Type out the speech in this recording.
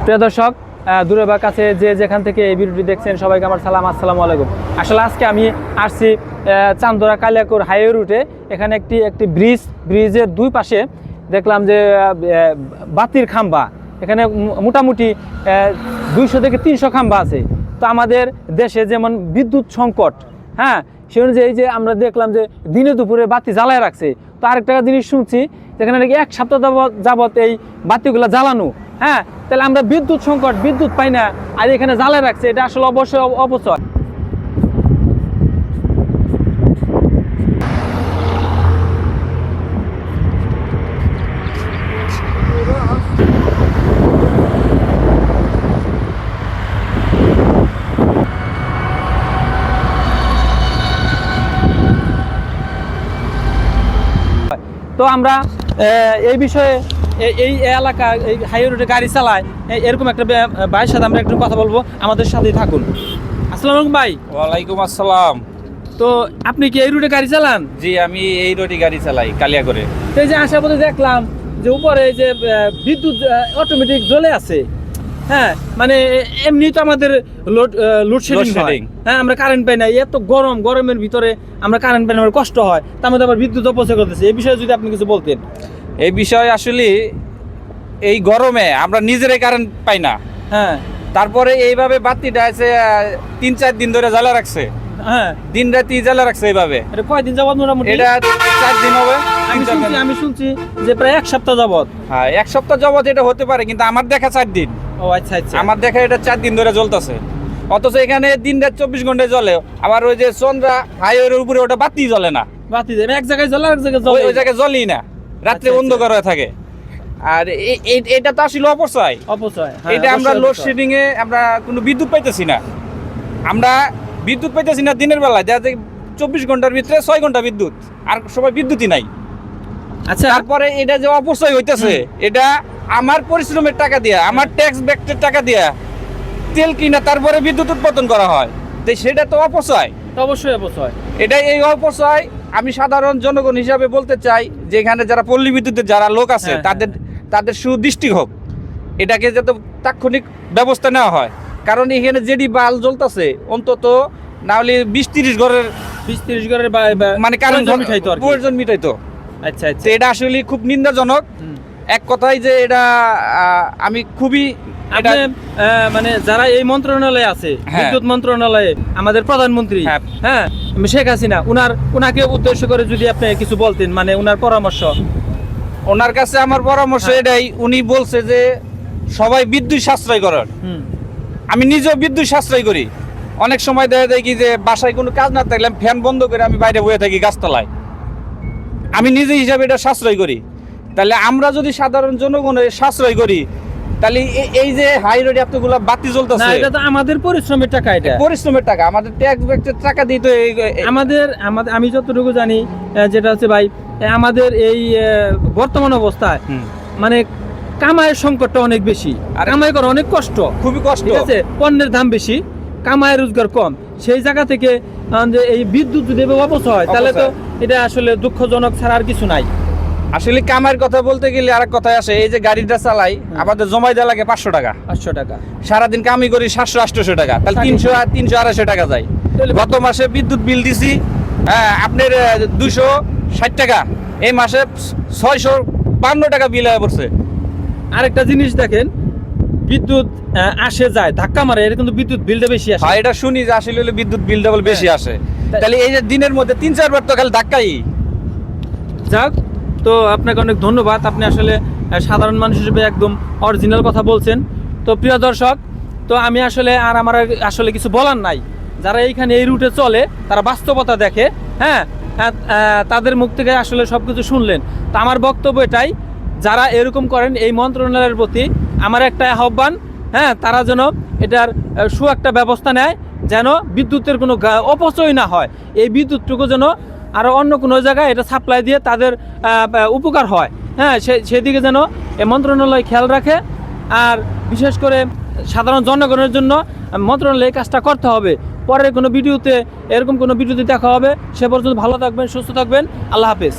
প্রিয় দর্শক, দূরে বা কাছে যে যেখান থেকে এই ভিডিওটি দেখছেন সবাইকে আমার সালাম, আসসালামু আলাইকুম। আসলে আজকে আমি আসছি চান্দরা কালিয়াকৈর হাইওয়ে রুটে। এখানে একটি ব্রিজের দুই পাশে দেখলাম যে বাতির খাম্বা, এখানে মোটামুটি 200 থেকে 300 খাম্বা আছে। তো আমাদের দেশে যেমন বিদ্যুৎ সংকট, হ্যাঁ, সে অনুযায়ী যে আমরা দেখলাম যে দিনে দুপুরে বাতি জ্বালায় রাখছে। তো আরেকটা জিনিস শুনছি যেখানে নাকি 1 সপ্তাহ যাবত এই বাতিগুলো জ্বালানো, হ্যাঁ, তাহলে আমরা বিদ্যুৎ সংকট, বিদ্যুৎ পাই না, আর এখানে জ্বালায় রাখছে, এটা আসলে অবশ্যই অপচয়। তো আমরা এই বিষয়ে এই এলাকা এই হাইওয়ে রোডে গাড়ি চালায় এরকম একটা ভাইয়ের সাথে আমরা একটু কথা বলবো, আমাদের সাথেই থাকুন। আসসালামু আলাইকুম ভাই। ওয়ালাইকুম আসসালাম। তো আপনি কি এই রুটে গাড়ি চালান? জি, আমি এই রোডে গাড়ি চালাই কালিয়াকৈরে। তো এই যে আসার পথে দেখলাম যে উপরে যে বিদ্যুৎ অটোমেটিক জ্বলে আছে, হ্যাঁ, মানে এমনি তো আমাদের লোডশেডিং হয়, হ্যাঁ, আমরা কারেন্ট পাই না, এত গরমের ভিতরে আমরা কারেন্ট পাই না, আমার কষ্ট হয়, তার মধ্যে আবার বিদ্যুৎ অপচয় করতেছে। এই বিষয়ে যদি আপনি কিছু বলতেন। এই বিষয়ে আসলে এই গরমে আমরা নিজেরাই কারেন্ট পাই না, হ্যাঁ, তারপরে এইভাবে বাতিটা আছে 3-4 দিন ধরে জ্বালা রাখছে, হ্যাঁ, দিন রাতি জ্বালা রাখছে এইভাবে। এটা কয়দিন যাবত মোটামুটি? এটা 4 দিন হবে। আমি শুনছি যে প্রায় 1 সপ্তাহ যাবত। হ্যাঁ, 1 সপ্তাহ যাবত এটা হতে পারে, কিন্তু আমার দেখা 4 দিন। ও আচ্ছা আচ্ছা, আমার দেখা এটা 4 দিন ধরে জ্বলতেছে। অথচ এখানে দিন রাত 24 ঘন্টায় জ্বলে। আবার ওই যে চন্দ্রা হাইওয়ের উপরে ওটা বাতি জ্বলে না, বাতি এক জায়গায় জ্বলে, এক জায়গায় জ্বলে, ওই জায়গায় জ্বলেই না, রাত্রে অন্ধকার হয়ে থাকে। আর এটা তো আসলে অপচয়। এটা আমরা লোডশেডিং এ আমরা কোনো বিদ্যুৎ পাইতেছি না, আমরা বিদ্যুৎ পাইতেছি না দিনের বেলায়, যাতে 24 ঘন্টার ভিতরে 6 ঘন্টা বিদ্যুৎ, আর সময় বিদ্যুৎই নাই। আচ্ছা, তারপরে এটা যে অপচয় হইতেছে, এটা আমার পরিশ্রমের টাকা দিয়া, আমার ট্যাক্স ব্যাক্টের টাকা দিয়া তেল কিনা তারপরে বিদ্যুৎ উৎপাদন করা হয়, তো সেটা তো অপচয়। অবশ্যই অপচয়। এটা এই অপচয় আমি সাধারণ জনগণ হিসাবে বলতে চাই যে এখানে যারা পল্লী বিদ্যুতের যারা লোক আছে, তাদের সুদৃষ্টি হোক, এটাকে যাতে তাৎক্ষণিক ব্যবস্থা নেওয়া হয়। কারণ এখানে যেটি বাল জ্বলতেছে, অন্তত না হলে 20-30 ঘরের মানে কারণ প্রয়োজন মিটাইতো। আচ্ছা আচ্ছা, এটা আসলে খুব নিন্দাজনক। এক কথায় যে এটা আমি খুবই মানে যারা এই মন্ত্রণালয়ে আছে, বিদ্যুৎ মন্ত্রণালয়ে আমাদের প্রধানমন্ত্রী, হ্যাঁ, শেখ হাসিনা, উনাকে উদ্দেশ্য করে যদি আপনি কিছু বলতেন, মানে উনার পরামর্শ। ওনার কাছে আমার পরামর্শ এটাই, উনি বলছে যে সবাই বিদ্যুৎ সাশ্রয় করার। আমি নিজেও বিদ্যুৎ সাশ্রয় করি। অনেক সময় দেখা যায় কি যে বাসায় কোনো কাজ না থাকলে ফ্যান বন্ধ করে আমি বাইরে বসে থাকি গাছতলায়। আমি নিজে হিসাবে এটা সাশ্রয় করি। তাহলে আমরা যদি সাধারণ জনগণের সাশ্রয় করি, তাহলে এই যে হাই রোডে এতগুলো বাতি জ্বলতেছে, এটা তো আমাদের পরিশ্রমের টাকা, এটা পরিশ্রমের টাকা, আমাদের ট্যাক্স ব্যাক্টের টাকা দিয়ে তো আমাদের আমি যতটুকু জানি যেটা হচ্ছে ভাই, আমাদের এই বর্তমান অবস্থায় মানে কামাইয়ের সংকটটা অনেক বেশি, আর কামাই করা অনেক কষ্ট, খুবই কষ্ট, ঠিক আছে, পণ্যের দাম বেশি, কামাই রোজগার কম। সেই জায়গা থেকে যে এই বিদ্যুৎ যদি অপচয় হয়, তাহলে তো এটা আসলে দুঃখজনক ছাড়া আর কিছু নাই। আসলে কামাইয়ের কথা বলতে গেলে আরেক কথাই আসে, এই যে গাড়িটা চালাই, আমাদের জমাই দেওয়া লাগে 500 টাকা, সারাদিন কামি করি 700-800 টাকা, তাহলে 300-250 টাকা যায়। গত মাসে বিদ্যুৎ বিল দিছি আপনার 260 টাকা, এই মাসে 652 টাকা বিল হয়ে পড়ছে। আরেকটা জিনিস দেখেন, বিদ্যুৎ আসে যায় ধাক্কা মারে, এর কিন্তু বিদ্যুৎ বিলটা বেশি আসে। হ্যাঁ, এটা শুনি যে আসলে বিদ্যুৎ বিল ডাবল বেশি আসে। তাহলে এই যে দিনের মধ্যে 3-4 বার তো খালি ধাক্কাই। যাক, তো আপনাকে অনেক ধন্যবাদ, আপনি আসলে সাধারণ মানুষ হিসেবে একদম অরিজিনাল কথা বলছেন। তো প্রিয় দর্শক, তো আমি আসলে আমার আসলে কিছু বলার নাই। যারা এইখানে এই রুটে চলে তারা বাস্তবতা দেখে, হ্যাঁ, তাদের মুখ থেকে আসলে সব কিছু শুনলেন। তো আমার বক্তব্য এটাই, যারা এরকম করেন এই মন্ত্রণালয়ের প্রতি আমার একটা আহ্বান, হ্যাঁ, তারা যেন এটার একটা ব্যবস্থা নেয়, যেন বিদ্যুতের কোনো অপচয় না হয়। এই বিদ্যুৎটুকু যেন আরও অন্য কোনো জায়গায় এটা সাপ্লাই দিয়ে তাদের উপকার হয়, হ্যাঁ, সেদিকে যেন এই মন্ত্রণালয় খেয়াল রাখে। আর বিশেষ করে সাধারণ জনগণের জন্য মন্ত্রণালয় এই কাজটা করতে হবে। পরের কোনো ভিডিওতে এরকম কোনো ভিডিওতে দেখা হবে। সে পর্যন্ত ভালো থাকবেন, সুস্থ থাকবেন। আল্লাহ হাফেজ।